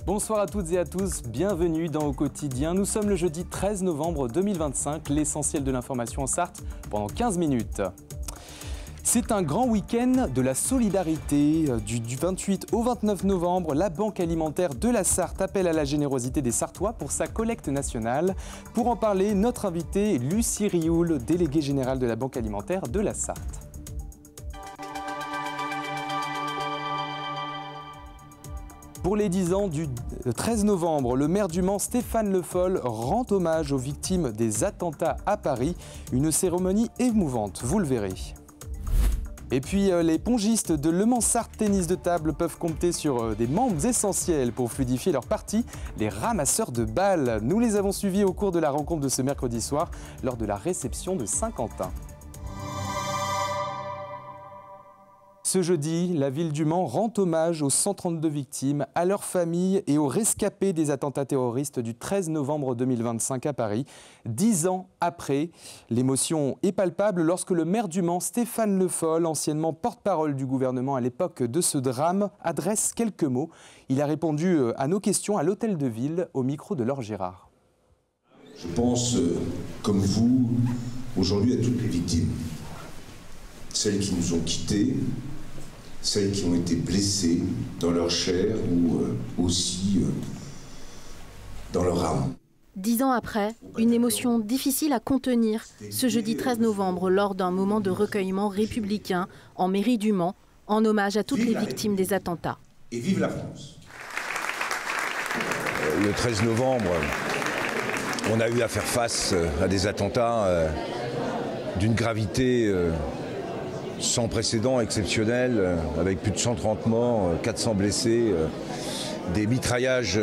Bonsoir à toutes et à tous, bienvenue dans Au Quotidien. Nous sommes le jeudi 13 novembre 2025, l'essentiel de l'information en Sarthe pendant 15 minutes. C'est un grand week-end de la solidarité. Du 28 au 29 novembre, la Banque alimentaire de la Sarthe appelle à la générosité des Sartois pour sa collecte nationale. Pour en parler, notre invitée Lucie Rioul, déléguée générale de la Banque alimentaire de la Sarthe. Pour les 10 ans du 13 novembre, le maire du Mans, Stéphane Le Foll, rend hommage aux victimes des attentats à Paris. Une cérémonie émouvante, vous le verrez. Et puis les pongistes de Le Mans Sarthe Tennis de Table peuvent compter sur des membres essentiels pour fluidifier leur partie, les ramasseurs de balles. Nous les avons suivis au cours de la rencontre de ce mercredi soir lors de la réception de Saint-Quentin. Ce jeudi, la ville du Mans rend hommage aux 132 victimes, à leurs familles et aux rescapés des attentats terroristes du 13 novembre 2025 à Paris. 10 ans après, l'émotion est palpable lorsque le maire du Mans, Stéphane Le Foll, anciennement porte-parole du gouvernement à l'époque de ce drame, adresse quelques mots. Il a répondu à nos questions à l'hôtel de ville au micro de Laure Gérard. Je pense, comme vous, aujourd'hui à toutes les victimes. Celles qui nous ont quittés, celles qui ont été blessées dans leur chair ou aussi dans leur âme. 10 ans après, une émotion difficile à contenir ce jeudi 13 novembre lors d'un moment de recueillement républicain en mairie du Mans, en hommage à toutes les victimes des attentats. Et vive la France. Le 13 novembre, on a eu à faire face à des attentats d'une gravité sans précédent, exceptionnel, avec plus de 130 morts, 400 blessés, des mitraillages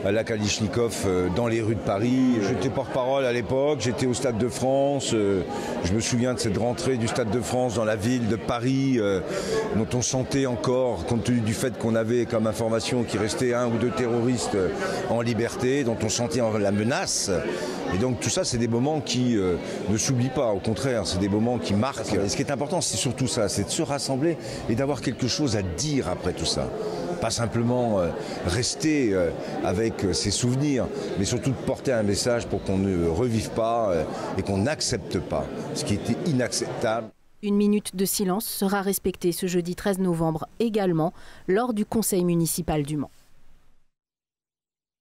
à la Kalachnikov dans les rues de Paris. J'étais porte-parole à l'époque, j'étais au Stade de France, je me souviens de cette rentrée du Stade de France dans la ville de Paris, dont on sentait encore, compte tenu du fait qu'on avait comme information qu'il restait 1 ou 2 terroristes en liberté, dont on sentait la menace. Et donc tout ça, c'est des moments qui ne s'oublient pas, au contraire, c'est des moments qui marquent. Et ce qui est important, c'est surtout ça, c'est de se rassembler et d'avoir quelque chose à dire après tout ça. Pas simplement rester avec ses souvenirs, mais surtout de porter un message pour qu'on ne revive pas et qu'on n'accepte pas ce qui était inacceptable. Une minute de silence sera respectée ce jeudi 13 novembre également lors du conseil municipal du Mans.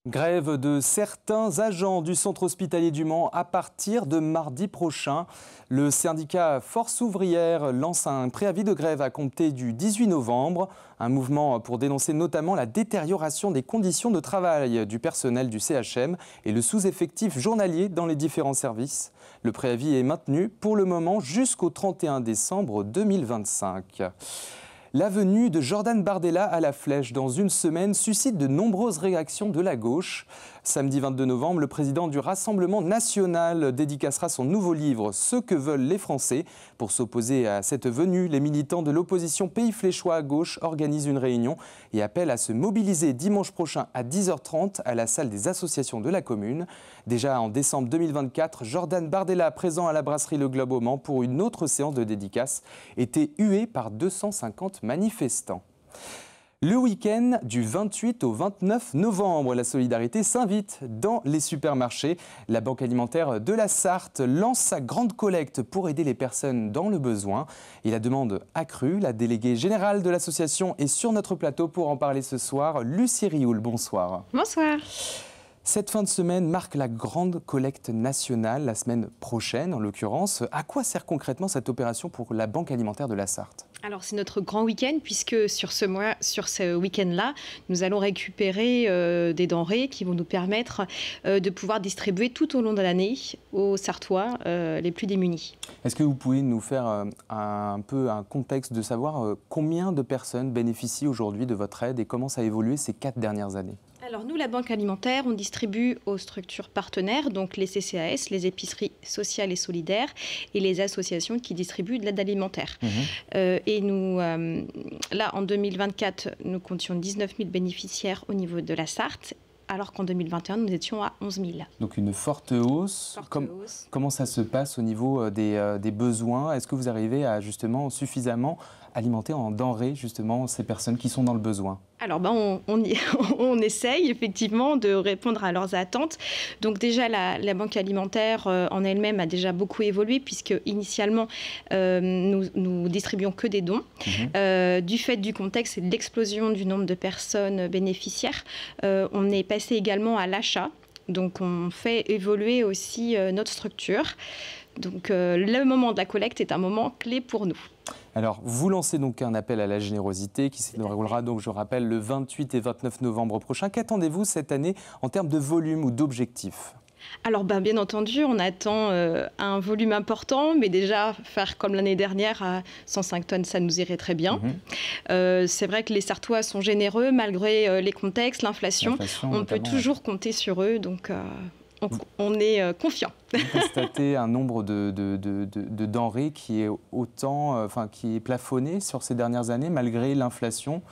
Grève de certains agents du centre hospitalier du Mans à partir de mardi prochain. Le syndicat Force ouvrière lance un préavis de grève à compter du 18 novembre. Un mouvement pour dénoncer notamment la détérioration des conditions de travail du personnel du CHM et le sous-effectif journalier dans les différents services. Le préavis est maintenu pour le moment jusqu'au 31 décembre 2025. La venue de Jordan Bardella à la Flèche dans une semaine suscite de nombreuses réactions de la gauche. Samedi 22 novembre, le président du Rassemblement national dédicacera son nouveau livre « Ce que veulent les Français ». Pour s'opposer à cette venue, les militants de l'opposition Pays Fléchois à gauche organisent une réunion et appellent à se mobiliser dimanche prochain à 10h30 à la salle des associations de la commune. Déjà en décembre 2024, Jordan Bardella, présent à la brasserie Le Globe au Mans pour une autre séance de dédicace, était hué par 250 manifestants. Le week-end du 28 au 29 novembre, la solidarité s'invite dans les supermarchés. La Banque alimentaire de la Sarthe lance sa grande collecte pour aider les personnes dans le besoin. Et la demande accrue, la déléguée générale de l'association est sur notre plateau pour en parler ce soir. Lucie Rioul, bonsoir. Bonsoir. Cette fin de semaine marque la grande collecte nationale, la semaine prochaine en l'occurrence. À quoi sert concrètement cette opération pour la Banque alimentaire de la Sarthe ? Alors c'est notre grand week-end puisque sur ce week-end-là, nous allons récupérer des denrées qui vont nous permettre de pouvoir distribuer tout au long de l'année aux Sartois les plus démunis. Est-ce que vous pouvez nous faire un peu un contexte de savoir combien de personnes bénéficient aujourd'hui de votre aide et comment ça a évolué ces 4 dernières années ? Alors nous, la Banque alimentaire, on distribue aux structures partenaires, donc les CCAS, les épiceries sociales et solidaires, et les associations qui distribuent de l'aide alimentaire. Et nous, là, en 2024, nous comptions 19 000 bénéficiaires au niveau de la Sarthe, alors qu'en 2021, nous étions à 11 000. Donc une forte hausse. Comment ça se passe au niveau des besoins ? Est-ce que vous arrivez à justement suffisamment alimenter en denrées justement ces personnes qui sont dans le besoin ? Alors, on essaye effectivement de répondre à leurs attentes. Donc déjà, la banque alimentaire en elle-même a déjà beaucoup évolué puisque initialement, nous distribuons que des dons. Du fait du contexte et de l'explosion du nombre de personnes bénéficiaires, on est passé également à l'achat. Donc on fait évoluer aussi notre structure. Donc le moment de la collecte est un moment clé pour nous. Alors, vous lancez donc un appel à la générosité qui se déroulera, donc, je rappelle, le 28 et 29 novembre prochain. Qu'attendez-vous cette année en termes de volume ou d'objectifs ? Alors, bien entendu, on attend un volume important, mais déjà, faire comme l'année dernière à 105 tonnes, ça nous irait très bien. C'est vrai que les Sarthois sont généreux, malgré les contextes, l'inflation. On peut toujours compter sur eux, donc on est confiant. Vous constatez un nombre de denrées qui est qui est plafonné sur ces dernières années, malgré l'inflation.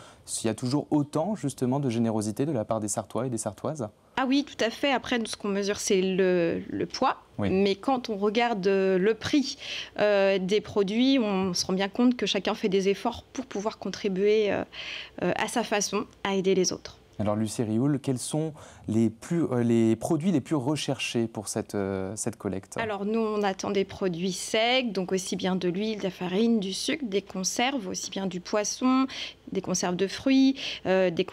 Il y a toujours autant, justement, de générosité de la part des Sarthois et des Sarthoises ? Ah oui, tout à fait. Après, ce qu'on mesure, c'est le poids. Oui. Mais quand on regarde le prix des produits, on se rend bien compte que chacun fait des efforts pour pouvoir contribuer à sa façon à aider les autres. Alors, Lucie Rioul, quels sont les produits les plus recherchés pour cette collecte ? Alors, nous, on attend des produits secs, donc aussi bien de l'huile, de la farine, du sucre, des conserves, aussi bien du poisson, des conserves de fruits, des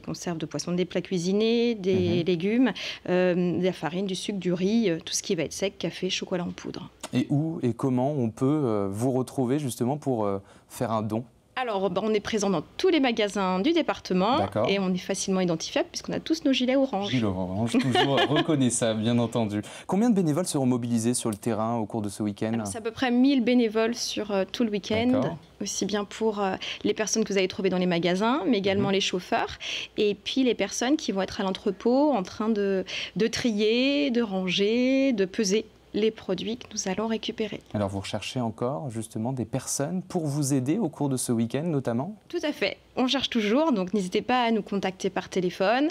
conserves de poisson, des plats cuisinés, des légumes, de la farine, du sucre, du riz, tout ce qui va être sec, café, chocolat en poudre. Et où et comment on peut vous retrouver justement pour faire un don ? Alors, on est présent dans tous les magasins du département et on est facilement identifiable puisqu'on a tous nos gilets orange. Gilets orange, toujours reconnaissable, bien entendu. Combien de bénévoles seront mobilisés sur le terrain au cours de ce week-end ? C'est à peu près 1000 bénévoles sur tout le week-end, aussi bien pour les personnes que vous allez trouver dans les magasins, mais également les chauffeurs, et puis les personnes qui vont être à l'entrepôt en train de trier, de ranger, de peser les produits que nous allons récupérer. Alors vous recherchez encore justement des personnes pour vous aider au cours de ce week-end notamment ? Tout à fait, on cherche toujours, donc n'hésitez pas à nous contacter par téléphone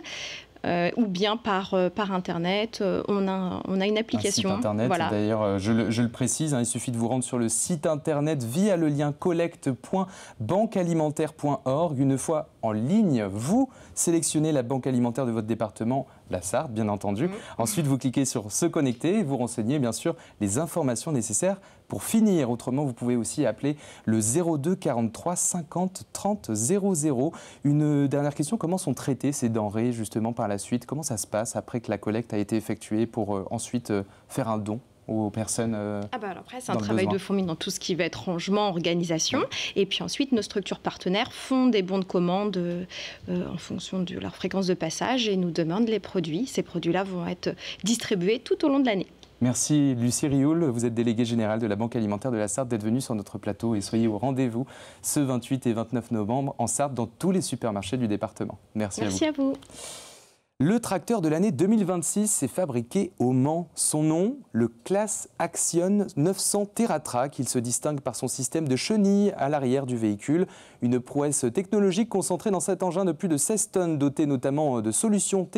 ou bien par Internet. On a une application. Un site Internet, voilà. D'ailleurs, je le précise, il suffit de vous rendre sur le site Internet via le lien collecte.banquealimentaire.org. Une fois en ligne, vous sélectionnez la banque alimentaire de votre département, la Sarthe, bien entendu. Ensuite, vous cliquez sur « Se connecter » et vous renseignez, bien sûr, les informations nécessaires pour finir. Autrement, vous pouvez aussi appeler le 02 43 50 30 00. Une dernière question, comment sont traitées ces denrées, justement, par la suite ? Comment ça se passe après que la collecte a été effectuée pour ensuite faire un don aux personnes alors après, c'est un travail de fourmi dans tout ce qui va être rangement, organisation. Et puis ensuite, nos structures partenaires font des bons de commande en fonction de leur fréquence de passage et nous demandent les produits. Ces produits-là vont être distribués tout au long de l'année. Merci Lucie Rioul, vous êtes déléguée générale de la Banque alimentaire de la Sarthe, d'être venue sur notre plateau et soyez au rendez-vous ce 28 et 29 novembre en Sarthe dans tous les supermarchés du département. Merci à vous. Merci à vous. Le tracteur de l'année 2026 est fabriqué au Mans. Son nom, le Claas Action 900 TerraTrack. Il se distingue par son système de chenilles à l'arrière du véhicule. Une prouesse technologique concentrée dans cet engin de plus de 16 tonnes, doté notamment de solutions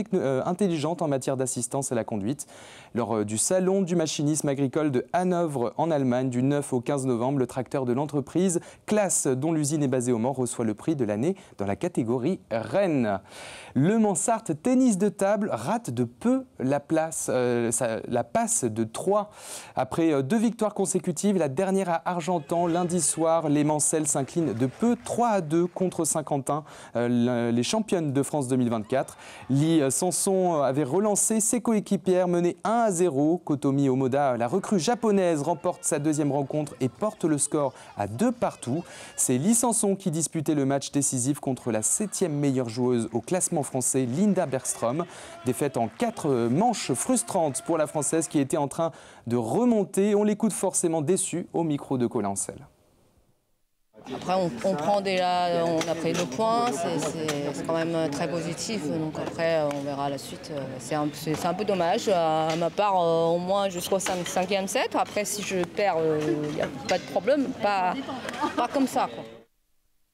intelligentes en matière d'assistance à la conduite. Lors du salon du machinisme agricole de Hanovre en Allemagne, du 9 au 15 novembre, le tracteur de l'entreprise Claas, dont l'usine est basée au Mans, reçoit le prix de l'année dans la catégorie Rennes. Le Mans-Sarthe tennis de table rate de peu la passe de 3. Après 2 victoires consécutives, la dernière à Argentan, lundi soir, les Mancelles s'inclinent de peu 3-2 contre Saint-Quentin, les championnes de France 2024. Lee Sanson avait relancé ses coéquipières menées 1-0. Kotomi Omoda, la recrue japonaise, remporte sa deuxième rencontre et porte le score à 2-2. C'est Lee Sanson qui disputait le match décisif contre la 7e meilleure joueuse au classement français, Linda Bergström. Défaite en 4 manches frustrantes pour la Française qui était en train de remonter. On l'écoute forcément déçu au micro de Colin Ancel. Après, on prend déjà, on a pris 2 points, c'est quand même très positif. Donc après, on verra la suite. C'est un peu dommage. À ma part, au moins jusqu'au 5e set. Après, si je perds, il n'y a pas de problème. Pas comme ça, quoi.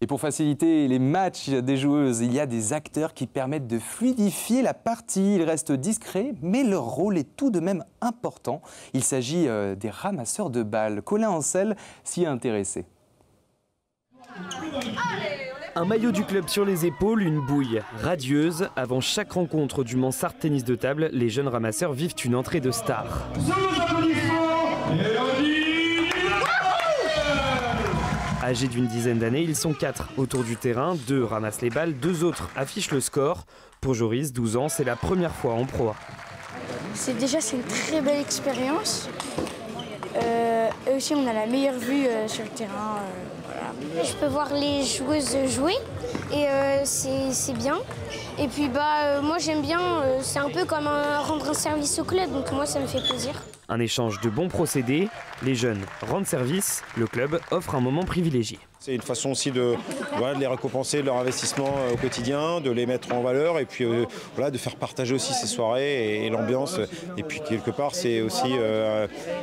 Et pour faciliter les matchs des joueuses, il y a des acteurs qui permettent de fluidifier la partie. Ils restent discrets, mais leur rôle est tout de même important. Il s'agit des ramasseurs de balles. Colin Ancel s'y est intéressé. Allez, on est Un maillot du club sur les épaules, une bouille radieuse. Avant chaque rencontre du Mans Sarthe Tennis de Table, les jeunes ramasseurs vivent une entrée de star. Âgés d'une dizaine d'années, ils sont 4 autour du terrain. 2 ramassent les balles, 2 autres affichent le score. Pour Joris, 12 ans, c'est la première fois en Pro A. C'est une très belle expérience. Et aussi, on a la meilleure vue sur le terrain. Voilà. Je peux voir les joueuses jouer et c'est bien. Et puis moi j'aime bien, c'est un peu comme rendre un service au club, donc moi ça me fait plaisir. Un échange de bons procédés, les jeunes rendent service, le club offre un moment privilégié. C'est une façon aussi de les récompenser de leur investissement au quotidien, de les mettre en valeur et puis de faire partager aussi ces soirées et l'ambiance. Et puis quelque part c'est aussi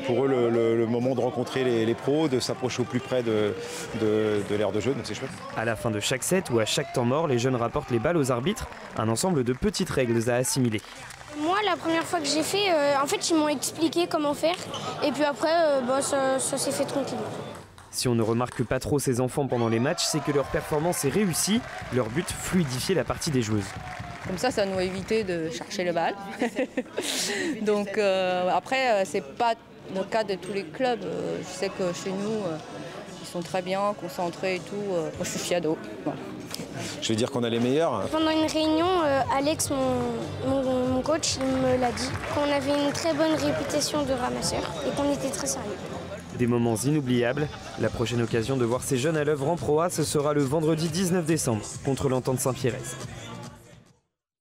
pour eux le moment de rencontrer les pros, de s'approcher au plus près de l'aire de jeu, donc c'est chouette. À la fin de chaque set ou à chaque temps mort, les jeunes rapportent les balles aux arbitres, un ensemble de petites règles à assimiler. Moi, la première fois que j'ai fait, en fait, ils m'ont expliqué comment faire. Et puis après, ça s'est fait tranquillement. Si on ne remarque pas trop ces enfants pendant les matchs, c'est que leur performance est réussie. Leur but, fluidifier la partie des joueuses. Comme ça nous évite de chercher le bal. Donc après, c'est pas le cas de tous les clubs. Je sais que chez nous, ils sont très bien concentrés et tout. Moi, je suis fiado. Voilà. Je veux dire qu'on a les meilleurs. Pendant une réunion, Alex, mon coach, il me l'a dit, qu'on avait une très bonne réputation de ramasseurs et qu'on était très sérieux. Des moments inoubliables. La prochaine occasion de voir ces jeunes à l'œuvre en Pro A, ce sera le vendredi 19 décembre contre l'Entente Saint-Pierrez.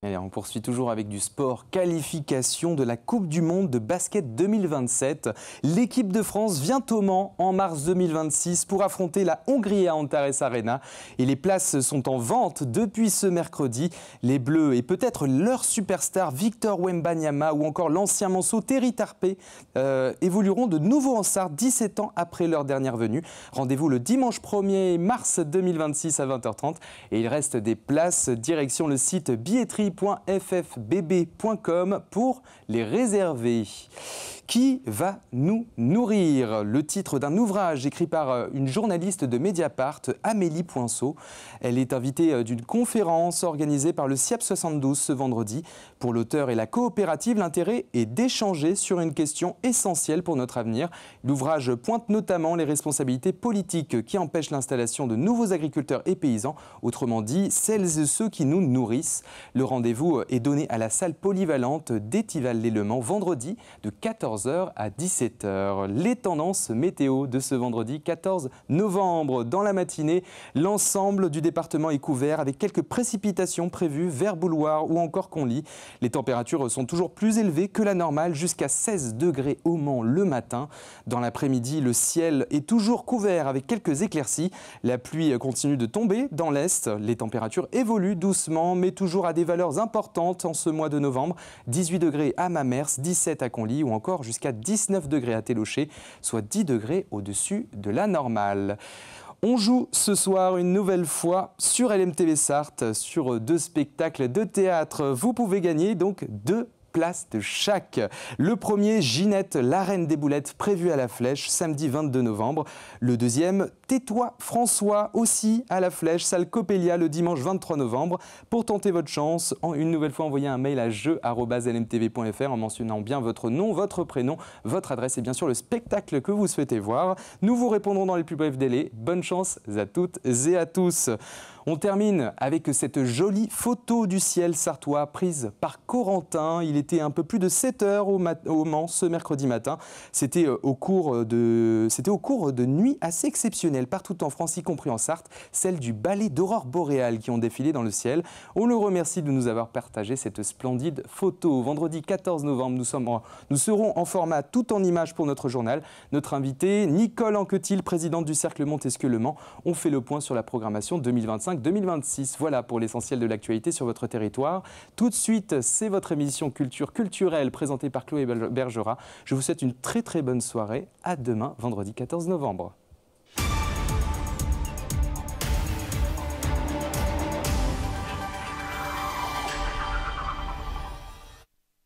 Allez, on poursuit toujours avec du sport. Qualification de la Coupe du Monde de basket 2027. L'équipe de France vient au Mans en mars 2026 pour affronter la Hongrie à Antares Arena. Et les places sont en vente depuis ce mercredi. Les Bleus et peut-être leur superstar Victor Wembanyama ou encore l'ancien Manceau Terry Tarpey évolueront de nouveau en Sarthe 17 ans après leur dernière venue. Rendez-vous le dimanche 1er mars 2026 à 20h30. Et il reste des places direction le site billetterie.ffbb.com pour les réserver. Qui va nous nourrir? Le titre d'un ouvrage écrit par une journaliste de Mediapart, Amélie Poinceau. Elle est invitée d'une conférence organisée par le SIAP 72 ce vendredi. Pour l'auteur et la coopérative, l'intérêt est d'échanger sur une question essentielle pour notre avenir. L'ouvrage pointe notamment les responsabilités politiques qui empêchent l'installation de nouveaux agriculteurs et paysans, autrement dit, celles et ceux qui nous nourrissent. Le rendez-vous est donné à la salle polyvalente d'Étival-les-Le Mans vendredi de 14h à 17h. Les tendances météo de ce vendredi 14 novembre. Dans la matinée, l'ensemble du département est couvert avec quelques précipitations prévues vers Bouloir ou encore Conly. Les températures sont toujours plus élevées que la normale, jusqu'à 16 degrés au Mans le matin. Dans l'après-midi, le ciel est toujours couvert avec quelques éclaircies. La pluie continue de tomber dans l'est. Les températures évoluent doucement, mais toujours à des valeurs importantes en ce mois de novembre. 18 degrés à Mamers, 17 à Conly ou encore jusqu'à 19 degrés à Télocher, soit 10 degrés au-dessus de la normale. On joue ce soir une nouvelle fois sur LMTV Sarthe, sur 2 spectacles de théâtre. Vous pouvez gagner donc 2 places de chaque. Le premier, Ginette, la reine des boulettes, prévu à la Flèche, samedi 22 novembre. Le deuxième, Tais-toi François, aussi à la Flèche, salle Coppelia, le dimanche 23 novembre. Pour tenter votre chance, une nouvelle fois, envoyez un mail à jeu@lmtv.fr en mentionnant bien votre nom, votre prénom, votre adresse et bien sûr le spectacle que vous souhaitez voir. Nous vous répondrons dans les plus brefs délais. Bonne chance à toutes et à tous. On termine avec cette jolie photo du ciel sartois prise par Corentin. Il était un peu plus de 7 heures au Mans ce mercredi matin. C'était au cours de nuits assez exceptionnelles partout en France, y compris en Sarthe, celle du ballet d'aurore boréale qui ont défilé dans le ciel. On le remercie de nous avoir partagé cette splendide photo. Vendredi 14 novembre, nous serons en format tout en images pour notre journal. Notre invitée, Nicole Anquetil, présidente du Cercle Montesquieu-Le Mans, on fait le point sur la programmation 2025-2026. Voilà pour l'essentiel de l'actualité sur votre territoire. Tout de suite, c'est votre émission Culture culturelle présentée par Chloé Bergerat. Je vous souhaite une très très bonne soirée. À demain, vendredi 14 novembre.